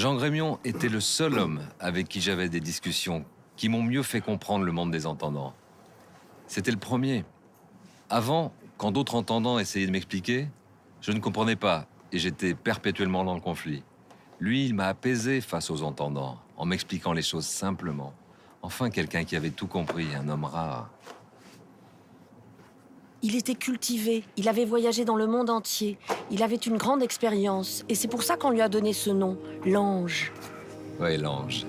Jean Grémion était le seul homme avec qui j'avais des discussions qui m'ont mieux fait comprendre le monde des entendants. C'était le premier. Avant, quand d'autres entendants essayaient de m'expliquer, je ne comprenais pas et j'étais perpétuellement dans le conflit. Lui, il m'a apaisé face aux entendants, en m'expliquant les choses simplement. Enfin, quelqu'un qui avait tout compris, un homme rare. Il était cultivé, il avait voyagé dans le monde entier, il avait une grande expérience, et c'est pour ça qu'on lui a donné ce nom, l'Ange. Ouais, l'Ange.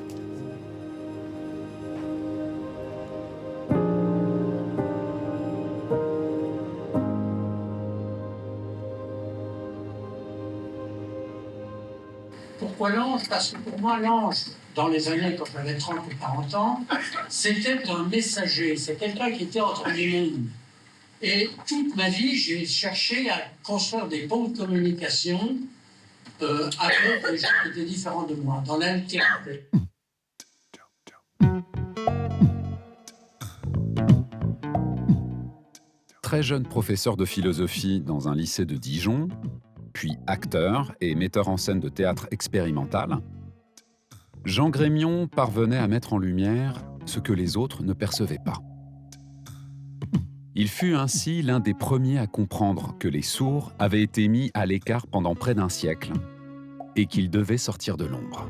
Pourquoi l'Ange? Parce que pour moi, l'Ange, dans les années quand j'avais 30 ou 40 ans, c'était un messager, c'est quelqu'un qui était entre les mondes. Et toute ma vie, j'ai cherché à construire des ponts de communication avec des gens qui étaient différents de moi, dans l'altérité. Très jeune professeur de philosophie dans un lycée de Dijon, puis acteur et metteur en scène de théâtre expérimental, Jean Grémion parvenait à mettre en lumière ce que les autres ne percevaient pas. Il fut ainsi l'un des premiers à comprendre que les sourds avaient été mis à l'écart pendant près d'un siècle et qu'ils devaient sortir de l'ombre.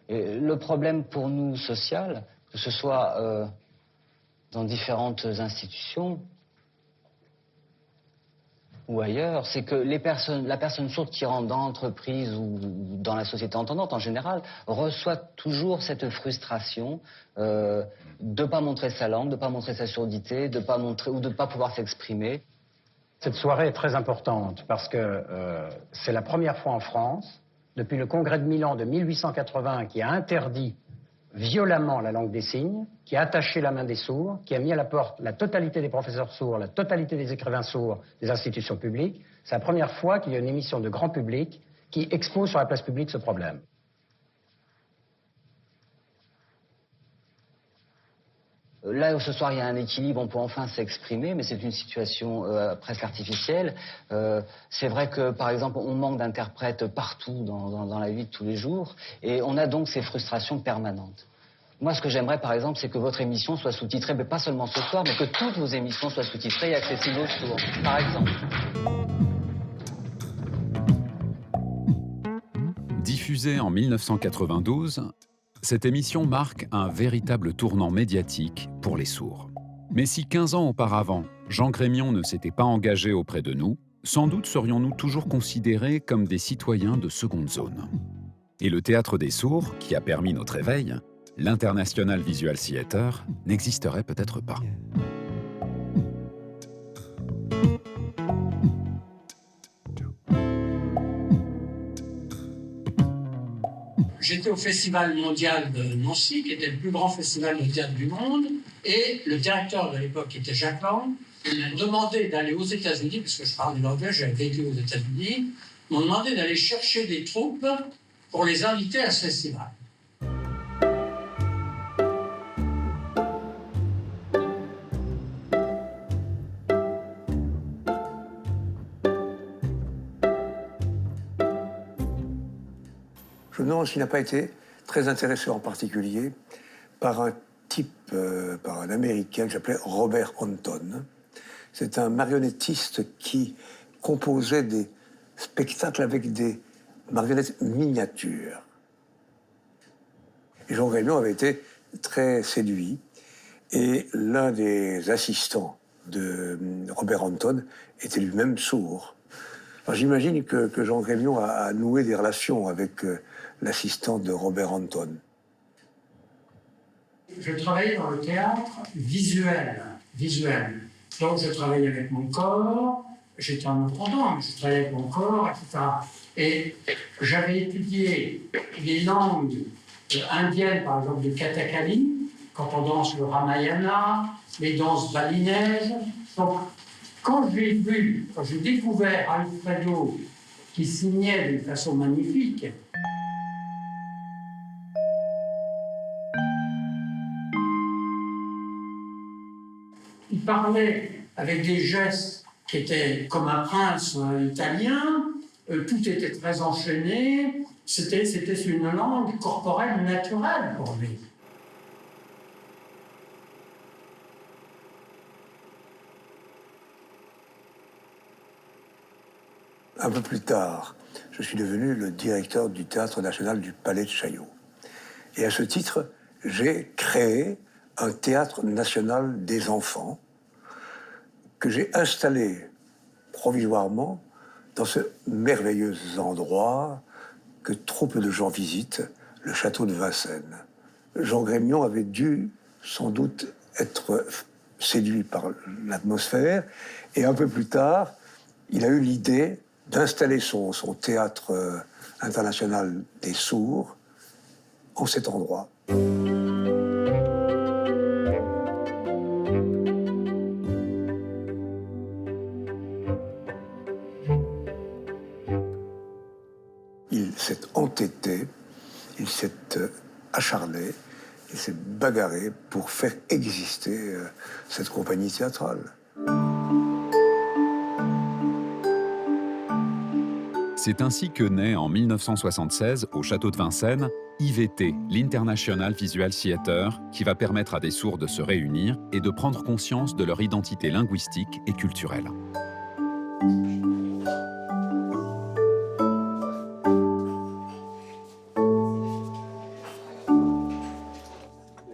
Et le problème pour nous social, que ce soit dans différentes institutions ou ailleurs, c'est que la personne sourde qui rentre dans l'entreprise ou dans la société entendante en général, reçoit toujours cette frustration de ne pas montrer sa langue, de ne pas montrer sa surdité, de ne pas pouvoir s'exprimer. Cette soirée est très importante parce que c'est la première fois en France, depuis le congrès de Milan de 1880, qui a interdit violemment la langue des signes, qui a attaché la main des sourds, qui a mis à la porte la totalité des professeurs sourds, la totalité des écrivains sourds des institutions publiques. C'est la première fois qu'il y a une émission de grand public qui expose sur la place publique ce problème. Là, ce soir, il y a un équilibre, on peut enfin s'exprimer, mais c'est une situation presque artificielle. C'est vrai que, par exemple, on manque d'interprètes partout dans la vie de tous les jours, et on a donc ces frustrations permanentes. Moi, ce que j'aimerais, par exemple, c'est que votre émission soit sous-titrée, mais pas seulement ce soir, mais que toutes vos émissions soient sous-titrées et accessibles aux sourds, par exemple. Diffusée en 1992, cette émission marque un véritable tournant médiatique pour les sourds. Mais si 15 ans auparavant, Jean Grémion ne s'était pas engagé auprès de nous, sans doute serions-nous toujours considérés comme des citoyens de seconde zone. Et le Théâtre des sourds, qui a permis notre éveil, l'International Visual Theatre, n'existerait peut-être pas. J'étais au Festival mondial de Nancy, qui était le plus grand festival de théâtre du monde, et le directeur de l'époque, qui était Jacques Lang, il m'a demandé d'aller aux États-Unis, parce que je parle l'anglais, j'avais vécu aux États-Unis, m'ont demandé d'aller chercher des troupes pour les inviter à ce festival. Je me demande s'il n'a pas été très intéressé en particulier par un type, par un Américain que j'appelais Robert Anton. C'est un marionnettiste qui composait des spectacles avec des marionnettes miniatures. Et Jean Grémion avait été très séduit. Et l'un des assistants de Robert Anton était lui-même sourd. Alors j'imagine que Jean Grémion a noué des relations avec l'assistant de Robert Anton. Je travaillais dans le théâtre visuel. Donc je travaillais avec mon corps, j'étais un entendant, mais je travaillais avec mon corps, etc. Et j'avais étudié les langues indiennes, par exemple, de Kathakali, quand on danse le Ramayana, les danses balinaises. Donc, quand j'ai découvert Alfredo qui signait d'une façon magnifique, parlait avec des gestes qui étaient comme un prince italien. Tout était très enchaîné. C'était une langue corporelle naturelle pour lui. Un peu plus tard, je suis devenu le directeur du Théâtre national du Palais de Chaillot. Et à ce titre, j'ai créé un théâtre national des enfants que j'ai installé provisoirement dans ce merveilleux endroit que trop peu de gens visitent, le château de Vincennes. Jean Grémion avait dû sans doute être séduit par l'atmosphère, et un peu plus tard, il a eu l'idée d'installer son théâtre international des sourds en cet endroit. Il s'est entêté, il s'est acharné, il s'est bagarré pour faire exister cette compagnie théâtrale. C'est ainsi que naît en 1976, au château de Vincennes, IVT, l'International Visual Theatre, qui va permettre à des sourds de se réunir et de prendre conscience de leur identité linguistique et culturelle.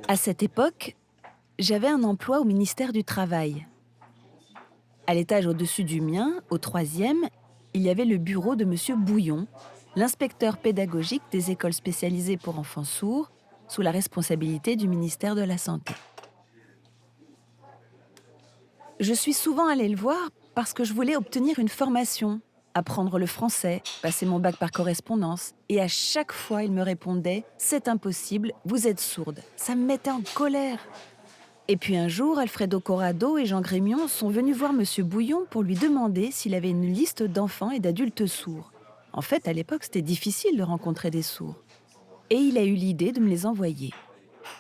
À cette époque, j'avais un emploi au ministère du Travail. À l'étage au-dessus du mien, au 3e, il y avait le bureau de M. Bouillon, l'inspecteur pédagogique des écoles spécialisées pour enfants sourds, sous la responsabilité du ministère de la Santé. Je suis souvent allée le voir parce que je voulais obtenir une formation, apprendre le français, passer mon bac par correspondance. Et à chaque fois, il me répondait « C'est impossible, vous êtes sourde ». Ça me mettait en colère. Et puis un jour, Alfredo Corrado et Jean Grémion sont venus voir M. Bouillon pour lui demander s'il avait une liste d'enfants et d'adultes sourds. En fait, à l'époque, c'était difficile de rencontrer des sourds. Et il a eu l'idée de me les envoyer.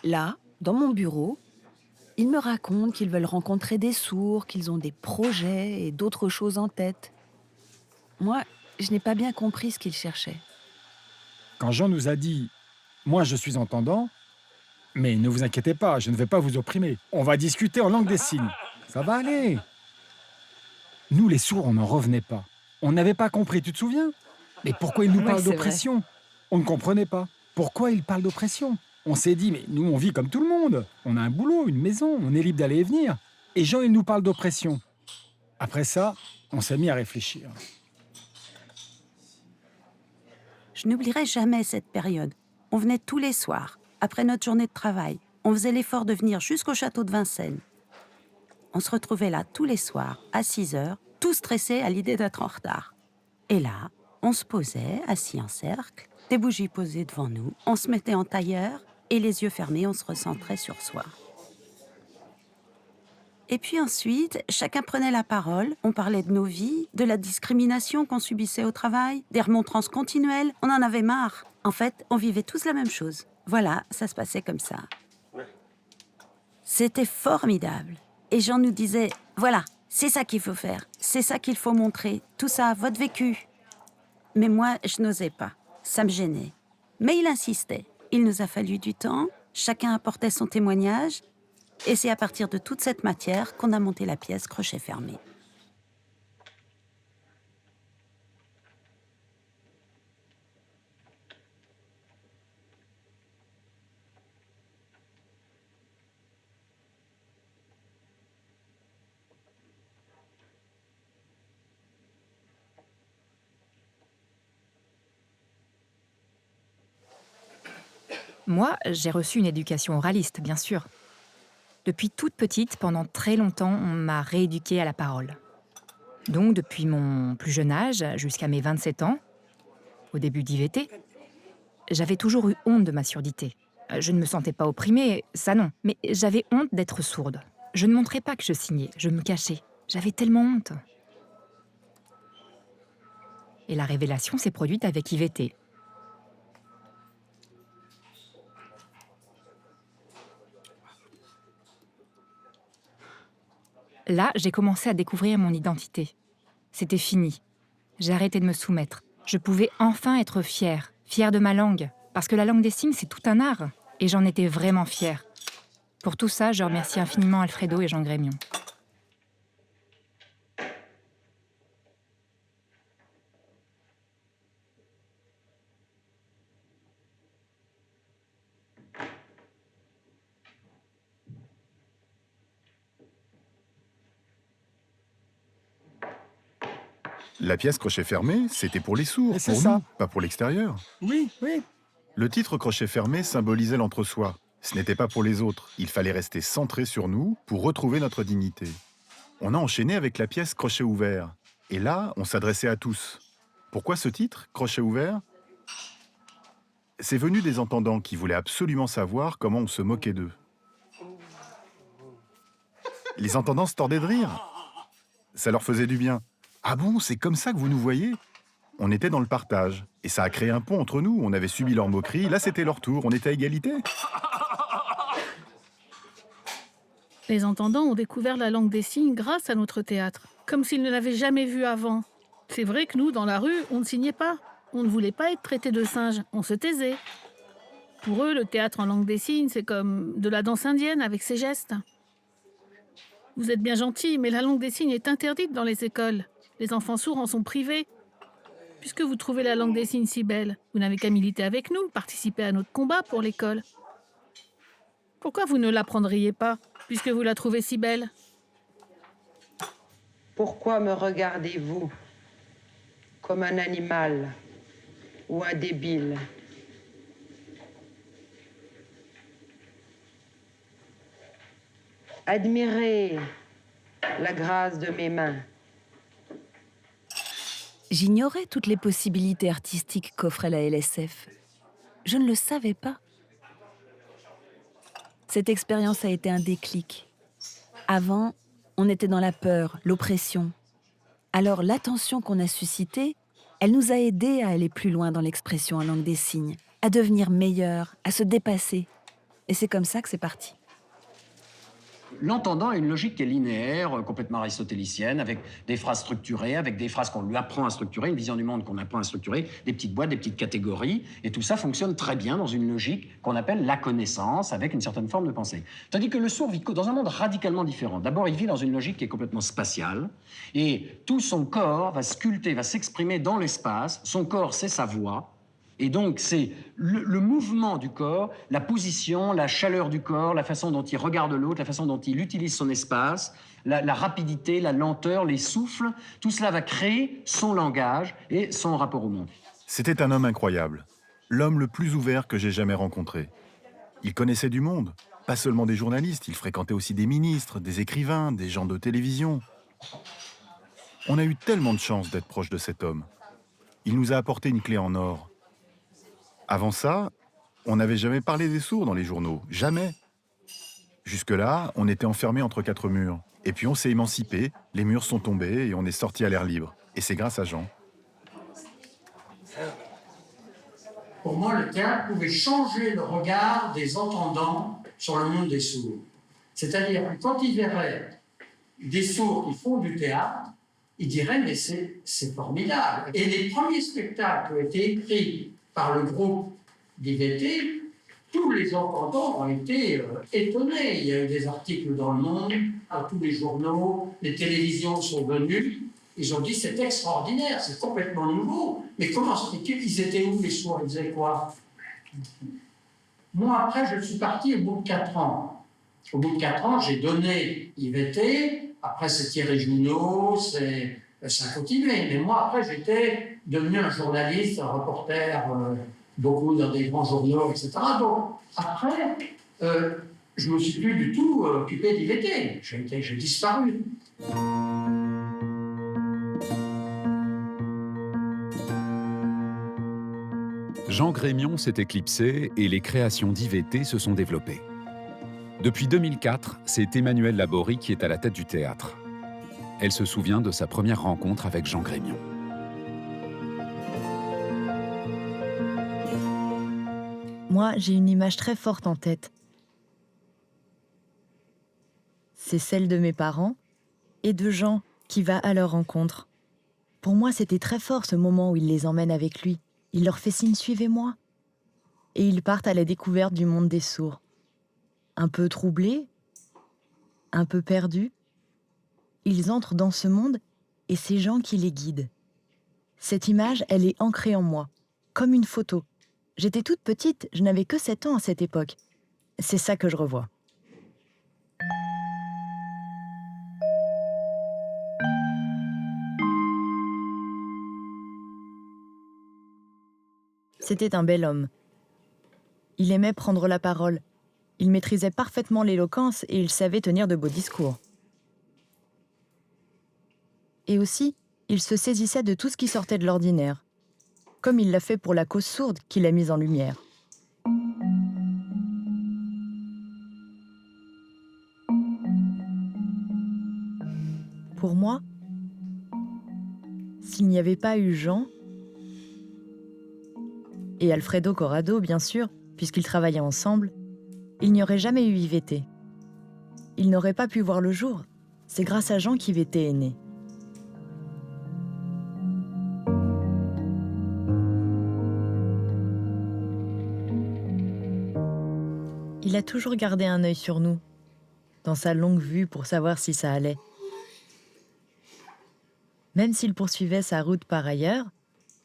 Là, dans mon bureau, ils me racontent qu'ils veulent rencontrer des sourds, qu'ils ont des projets et d'autres choses en tête. Moi, je n'ai pas bien compris ce qu'ils cherchaient. Quand Jean nous a dit « Moi, je suis entendant », mais ne vous inquiétez pas, je ne vais pas vous opprimer. On va discuter en langue des signes. Ça va aller. Nous, les sourds, on n'en revenait pas. On n'avait pas compris, tu te souviens? Mais pourquoi il nous parle d'oppression? On ne comprenait pas. Pourquoi il parle d'oppression? On s'est dit, mais nous, on vit comme tout le monde. On a un boulot, une maison, on est libre d'aller et venir. Et Jean, il nous parle d'oppression. Après ça, on s'est mis à réfléchir. Je n'oublierai jamais cette période. On venait tous les soirs. Après notre journée de travail, on faisait l'effort de venir jusqu'au château de Vincennes. On se retrouvait là tous les soirs, à 6 heures, tout stressés à l'idée d'être en retard. Et là, on se posait, assis en cercle, des bougies posées devant nous, on se mettait en tailleur et les yeux fermés, on se recentrait sur soi. Et puis ensuite, chacun prenait la parole, on parlait de nos vies, de la discrimination qu'on subissait au travail, des remontrances continuelles, on en avait marre. En fait, on vivait tous la même chose. Voilà, ça se passait comme ça. C'était formidable. Et Jean nous disait, voilà, c'est ça qu'il faut faire, c'est ça qu'il faut montrer, tout ça, votre vécu. Mais moi, je n'osais pas, ça me gênait. Mais il insistait. Il nous a fallu du temps, chacun apportait son témoignage, et c'est à partir de toute cette matière qu'on a monté la pièce Crochet fermé. Moi, j'ai reçu une éducation oraliste, bien sûr. Depuis toute petite, pendant très longtemps, on m'a rééduquée à la parole. Donc, depuis mon plus jeune âge, jusqu'à mes 27 ans, au début d'IVT, j'avais toujours eu honte de ma surdité. Je ne me sentais pas opprimée, ça non, mais j'avais honte d'être sourde. Je ne montrais pas que je signais, je me cachais. J'avais tellement honte. Et la révélation s'est produite avec IVT. Là, j'ai commencé à découvrir mon identité. C'était fini. J'ai arrêté de me soumettre. Je pouvais enfin être fière de ma langue. Parce que la langue des signes, c'est tout un art. Et j'en étais vraiment fière. Pour tout ça, je remercie infiniment Alfredo et Jean Grémion. La pièce crochet fermé, c'était pour les sourds, Et c'est pour ça. nous, pas pour l'extérieur. Oui, oui. Le titre crochet fermé symbolisait l'entre-soi. Ce n'était pas pour les autres. Il fallait rester centré sur nous pour retrouver notre dignité. On a enchaîné avec la pièce crochet ouvert. Et là, on s'adressait à tous. Pourquoi ce titre, crochet ouvert? C'est venu des entendants qui voulaient absolument savoir comment on se moquait d'eux. Les entendants se tordaient de rire. Ça leur faisait du bien. Ah bon, c'est comme ça que vous nous voyez? On était dans le partage. Et ça a créé un pont entre nous. On avait subi leur moquerie. Là, c'était leur tour. On était à égalité. Les entendants ont découvert la langue des signes grâce à notre théâtre, comme s'ils ne l'avaient jamais vue avant. C'est vrai que nous, dans la rue, on ne signait pas. On ne voulait pas être traités de singes, on se taisait. Pour eux, le théâtre en langue des signes, c'est comme de la danse indienne avec ses gestes. Vous êtes bien gentils, mais la langue des signes est interdite dans les écoles. Les enfants sourds en sont privés. Puisque vous trouvez la langue des signes si belle, vous n'avez qu'à militer avec nous, participer à notre combat pour l'école. Pourquoi vous ne l'apprendriez pas, puisque vous la trouvez si belle? Pourquoi me regardez-vous comme un animal ou un débile? Admirez la grâce de mes mains. J'ignorais toutes les possibilités artistiques qu'offrait la LSF. Je ne le savais pas. Cette expérience a été un déclic. Avant, on était dans la peur, l'oppression. Alors l'attention qu'on a suscitée, elle nous a aidés à aller plus loin dans l'expression en langue des signes, à devenir meilleurs, à se dépasser. Et c'est comme ça que c'est parti. L'entendant a une logique qui est linéaire, complètement aristotélicienne, avec des phrases structurées, avec des phrases qu'on lui apprend à structurer, une vision du monde qu'on apprend à structurer, des petites boîtes, des petites catégories, et tout ça fonctionne très bien dans une logique qu'on appelle la connaissance, avec une certaine forme de pensée. Tandis que le sourd vit dans un monde radicalement différent. D'abord, il vit dans une logique qui est complètement spatiale, et tout son corps va sculpter, va s'exprimer dans l'espace. Son corps, c'est sa voix. Et donc, c'est le mouvement du corps, la position, la chaleur du corps, la façon dont il regarde l'autre, la façon dont il utilise son espace, la rapidité, la lenteur, les souffles. Tout cela va créer son langage et son rapport au monde. C'était un homme incroyable. L'homme le plus ouvert que j'ai jamais rencontré. Il connaissait du monde, pas seulement des journalistes, il fréquentait aussi des ministres, des écrivains, des gens de télévision. On a eu tellement de chance d'être proche de cet homme. Il nous a apporté une clé en or. Avant ça, on n'avait jamais parlé des sourds dans les journaux, jamais. Jusque-là, on était enfermés entre quatre murs. Et puis on s'est émancipé, les murs sont tombés et on est sorti à l'air libre. Et c'est grâce à Jean. Pour moi, le théâtre pouvait changer le regard des entendants sur le monde des sourds. C'est-à-dire que quand ils verraient des sourds qui font du théâtre, ils diraient « mais c'est formidable ». Et les premiers spectacles qui ont été écrits par le groupe d'IVT, tous les entendants ont été étonnés. Il y a eu des articles dans le Monde, à tous les journaux, les télévisions sont venues. Ils ont dit c'est extraordinaire, c'est complètement nouveau. Mais comment ils étaient où les sourds? Ils faisaient quoi? Moi, après, je suis parti au bout de 4 ans. Au bout de 4 ans, j'ai donné IVT. Après, c'est Thierry Junot, ça a continué. Mais moi, après, j'étais devenu un journaliste, un reporter, beaucoup dans des grands journaux, etc. Donc, après, je ne me suis plus du tout occupé d'IVT. J'ai disparu. Jean Grémion s'est éclipsé et les créations d'IVT se sont développées. Depuis 2004, c'est Emmanuelle Laborie qui est à la tête du théâtre. Elle se souvient de sa première rencontre avec Jean Grémion. Moi, j'ai une image très forte en tête. C'est celle de mes parents et de gens qui va à leur rencontre. Pour moi, c'était très fort ce moment où il les emmène avec lui. Il leur fait signe « suivez-moi ». Et ils partent à la découverte du monde des sourds. Un peu troublés, un peu perdus, ils entrent dans ce monde et c'est Jean qui les guide. Cette image, elle est ancrée en moi, comme une photo. J'étais toute petite, je n'avais que 7 ans à cette époque. C'est ça que je revois. C'était un bel homme. Il aimait prendre la parole. Il maîtrisait parfaitement l'éloquence et il savait tenir de beaux discours. Et aussi, il se saisissait de tout ce qui sortait de l'ordinaire, comme il l'a fait pour la cause sourde qu'il a mise en lumière. Pour moi, s'il n'y avait pas eu Jean, et Alfredo Corrado, bien sûr, puisqu'ils travaillaient ensemble, il n'y aurait jamais eu IVT. Il n'aurait pas pu voir le jour. C'est grâce à Jean qu'IVT est né. Il a toujours gardé un œil sur nous, dans sa longue vue pour savoir si ça allait. Même s'il poursuivait sa route par ailleurs,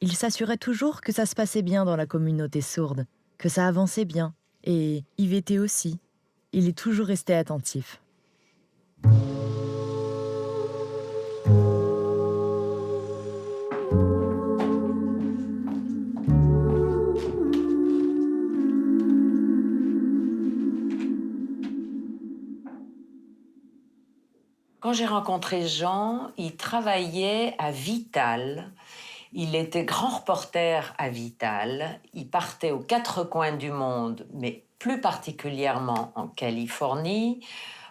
il s'assurait toujours que ça se passait bien dans la communauté sourde, que ça avançait bien, et IVT aussi. Il est toujours resté attentif. Quand j'ai rencontré Jean, il travaillait à Vital. Il était grand reporter à Vital. Il partait aux 4 coins du monde, mais plus particulièrement en Californie,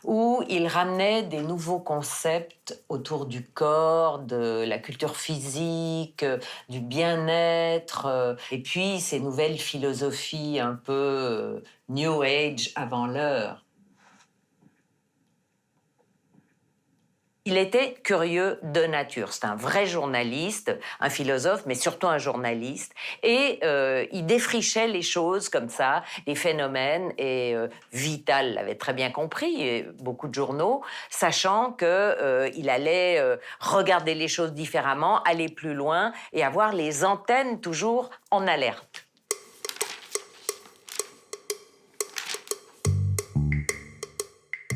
où il ramenait des nouveaux concepts autour du corps, de la culture physique, du bien-être, et puis ces nouvelles philosophies un peu New Age avant l'heure. Il était curieux de nature. C'est un vrai journaliste, un philosophe, mais surtout un journaliste. Et il défrichait les choses comme ça, les phénomènes. Et Vital l'avait très bien compris, et beaucoup de journaux, sachant qu'il allait regarder les choses différemment, aller plus loin et avoir les antennes toujours en alerte.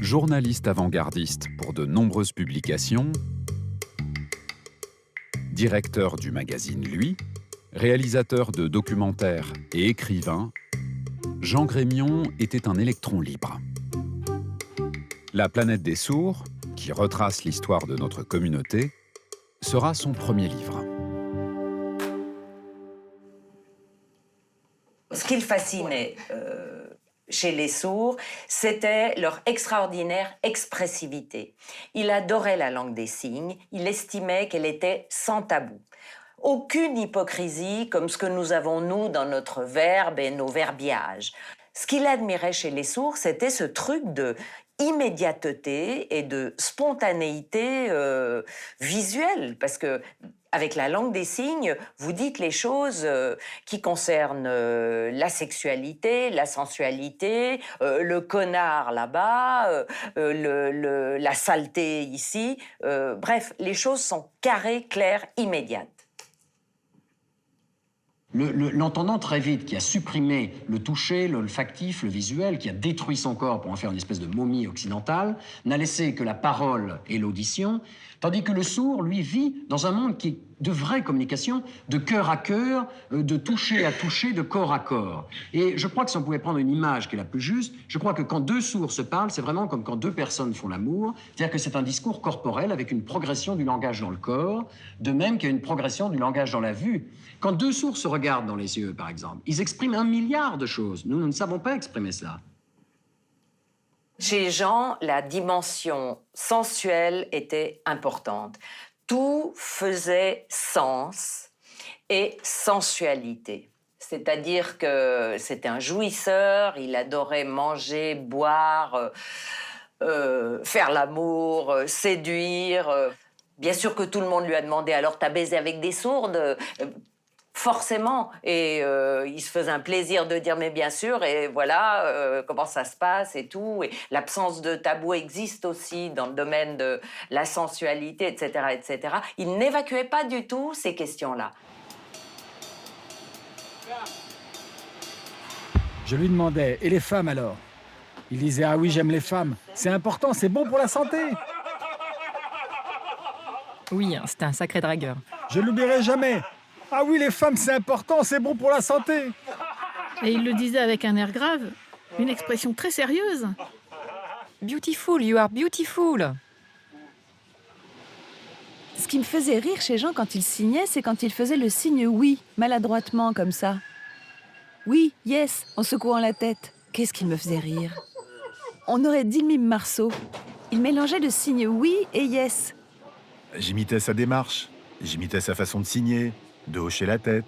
Journaliste avant-gardiste pour de nombreuses publications, directeur du magazine Lui, réalisateur de documentaires et écrivain, Jean Grémion était un électron libre. La planète des sourds, qui retrace l'histoire de notre communauté, sera son premier livre. Ce qui le fascinait chez les sourds, c'était leur extraordinaire expressivité. Il adorait la langue des signes, il estimait qu'elle était sans tabou. Aucune hypocrisie comme ce que nous avons, nous, dans notre verbe et nos verbiages. Ce qu'il admirait chez les sourds, c'était ce truc de immédiateté et de spontanéité visuelle, parce que avec la langue des signes, vous dites les choses qui concernent la sexualité, la sensualité, le connard là-bas, la saleté ici. Bref, les choses sont carrées, claires, immédiates. L'entendant très vite, qui a supprimé le toucher, l'olfactif, le visuel, qui a détruit son corps pour en faire une espèce de momie occidentale, n'a laissé que la parole et l'audition, tandis que le sourd, lui, vit dans un monde qui est de vraie communication, de cœur à cœur, de toucher à toucher, de corps à corps. Et je crois que si on pouvait prendre une image qui est la plus juste, je crois que quand 2 sourds se parlent, c'est vraiment comme quand 2 personnes font l'amour, c'est-à-dire que c'est un discours corporel avec une progression du langage dans le corps, de même qu'il y a une progression du langage dans la vue. Quand 2 sourds se regardent dans les yeux, par exemple, ils expriment 1 milliard de choses. Nous ne savons pas exprimer cela. Chez Jean, la dimension sensuelle était importante. Tout faisait sens et sensualité. C'est-à-dire que c'était un jouisseur, il adorait manger, boire, faire l'amour, séduire. Bien sûr que tout le monde lui a demandé « alors t'as baisé avec des sourdes ?» Forcément. Et il se faisait un plaisir de dire « mais bien sûr » et voilà comment ça se passe et tout. Et l'absence de tabou existe aussi dans le domaine de la sensualité, etc., etc. Il n'évacuait pas du tout ces questions-là. Je lui demandais « et les femmes alors ?» Il disait « ah oui, j'aime les femmes, c'est important, c'est bon pour la santé !» Oui, c'était un sacré dragueur. Je l'oublierai jamais. Ah oui, les femmes, c'est important, c'est bon pour la santé. Et il le disait avec un air grave, une expression très sérieuse. Beautiful, you are beautiful. Ce qui me faisait rire chez Jean quand il signait, c'est quand il faisait le signe oui, maladroitement comme ça. Oui, yes, en secouant la tête. Qu'est-ce qu'il me faisait rire. On aurait dit le mime Marceau. Il mélangeait le signe oui et yes. J'imitais sa démarche, j'imitais sa façon de signer, de hocher la tête.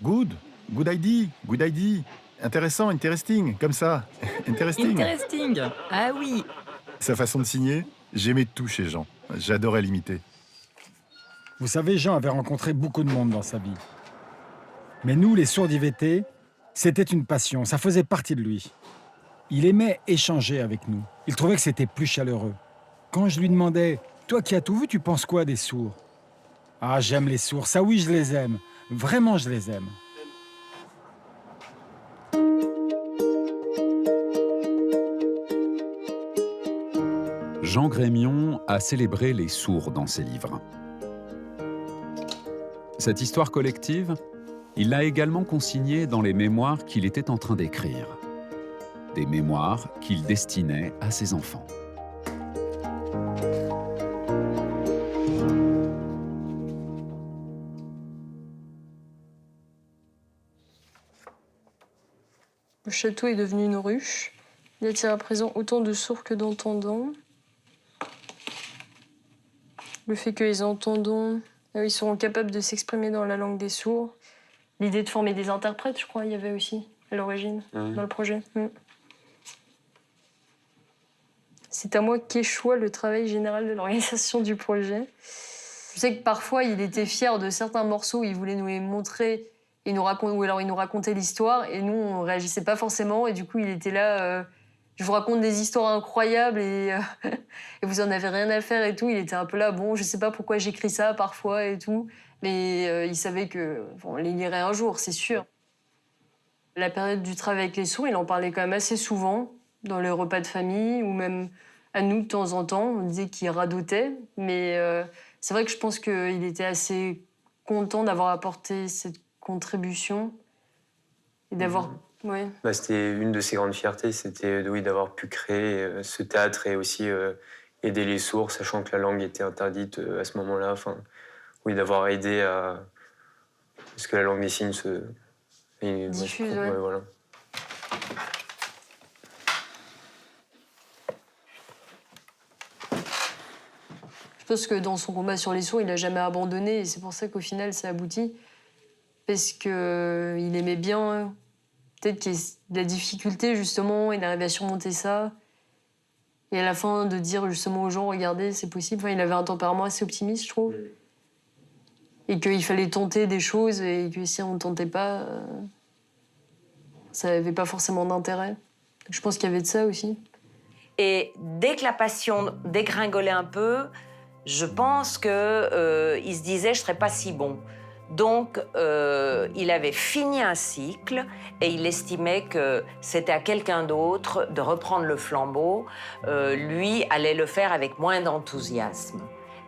Good idea, intéressant, interesting, comme ça, interesting. Interesting, ah oui. Sa façon de signer, j'aimais tout chez Jean, j'adorais l'imiter. Vous savez, Jean avait rencontré beaucoup de monde dans sa vie. Mais nous, les sourds d'IVT, c'était une passion, ça faisait partie de lui. Il aimait échanger avec nous, il trouvait que c'était plus chaleureux. Quand je lui demandais « Toi qui as tout vu, tu penses quoi des sourds ?» « Ah, j'aime les sourds, ça oui, je les aime. Vraiment, je les aime. » Jean Grémion a célébré les sourds dans ses livres. Cette histoire collective, il l'a également consignée dans les mémoires qu'il était en train d'écrire. Des mémoires qu'il destinait à ses enfants. Le château est devenu une ruche. Il attire à présent autant de sourds que d'entendants. Le fait que les entendants ils seront capables de s'exprimer dans la langue des sourds. L'idée de former des interprètes, je crois, il y avait aussi à l'origine, dans le projet. C'est à moi qu'échoua le travail général de l'organisation du projet. Je sais que parfois, il était fier de certains morceaux, il voulait nous les montrer, ou alors il nous racontait l'histoire, et nous, on ne réagissait pas forcément, et du coup, il était là, je vous raconte des histoires incroyables, et vous en avez rien à faire et tout. Il était un peu là, bon, je sais pas pourquoi j'écris ça parfois et tout, mais il savait qu'on les lirait un jour, c'est sûr. La période du travail avec les sourds, il en parlait quand même assez souvent, dans les repas de famille, ou même à nous de temps en temps. On disait qu'il radotait, mais c'est vrai que je pense qu'il était assez content d'avoir apporté cette contribution et d'avoir... Ouais. Bah, c'était une de ses grandes fiertés, c'était d'avoir pu créer ce théâtre et aussi aider les sourds, sachant que la langue était interdite à ce moment-là. Enfin, d'avoir aidé à ce que la langue des signes se diffuse. Ouais, voilà. Je pense que dans son combat sur les sourds, il n'a jamais abandonné, et c'est pour ça qu'au final, ça aboutit. Parce qu'il aimait bien, peut-être qu'il y a de la difficulté, justement, il arrivait à surmonter ça. Et à la fin, de dire justement aux gens, regardez, c'est possible. Enfin, il avait un tempérament assez optimiste, je trouve. Et qu'il fallait tenter des choses, et que si on ne tentait pas, ça n'avait pas forcément d'intérêt. Je pense qu'il y avait de ça aussi. Et dès que la passion dégringolait un peu, je pense qu'il se disait « je ne serais pas si bon ». Donc, il avait fini un cycle et il estimait que c'était à quelqu'un d'autre de reprendre le flambeau. Lui allait le faire avec moins d'enthousiasme.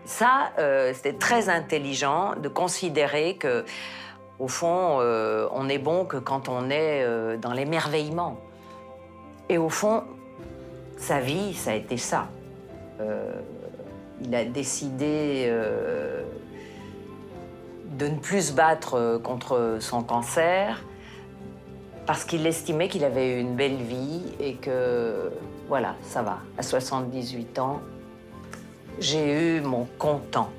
Ça, c'était très intelligent de considérer que, au fond, on n'est bon que quand on est dans l'émerveillement. Et au fond, sa vie, ça a été ça. Il a décidé de ne plus se battre contre son cancer parce qu'il estimait qu'il avait eu une belle vie et que, voilà, ça va. À 78 ans, j'ai eu mon content.